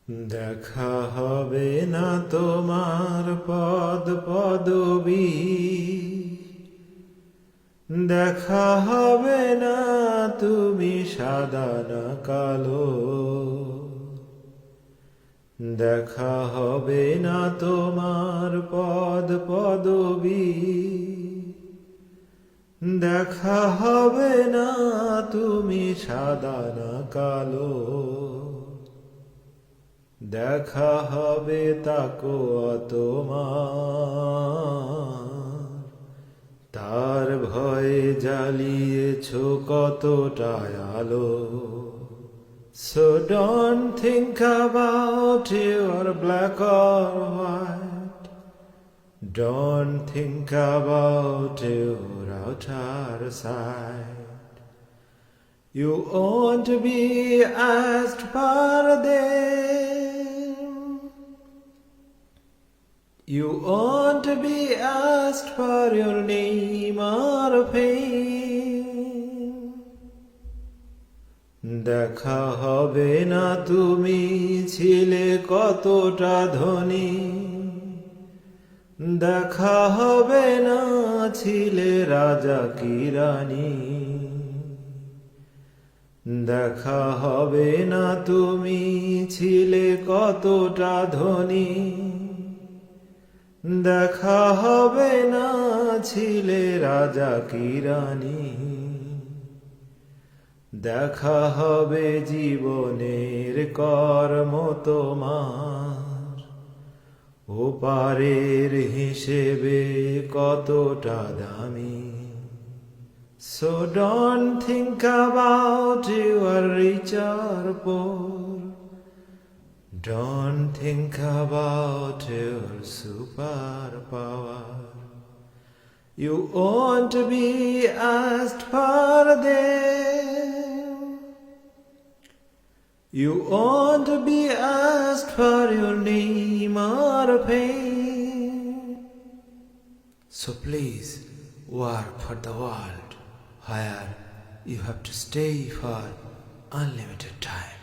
দেখা হবে না তোমার পদ পদবী, দেখা হবে না তুমি সাদা না কালো, দেখা হবে না তোমার পদ পদবী, দেখা হবে না তুমি সাদা না কালো, দেখা হবে তাকওয়া তোমার, তার ভয়ে জ্বালিয়েছো কতটা আলো। So don't think about your black or white, don't think about your outer side. You won't be asked for them, you won't be asked for your name or fame. দেখা হবে না তুমি ছিলে কতটা ধনী, দেখা হবে না ছিলে রাজা কি রানী, দেখা হবে না তুমি ছিলে কতটা ধনী, দেখা হবে না ছিলে রাজা কি রানী, দেখা হবে জীবনের কর্ম তোমার, ওপারের হিসেবে কতটা দামি। So don't think about your rich or poor, don't think about your superpower. You won't be asked for them, you won't be asked for your name or fame. So please work for the world where you have to stay for unlimited time.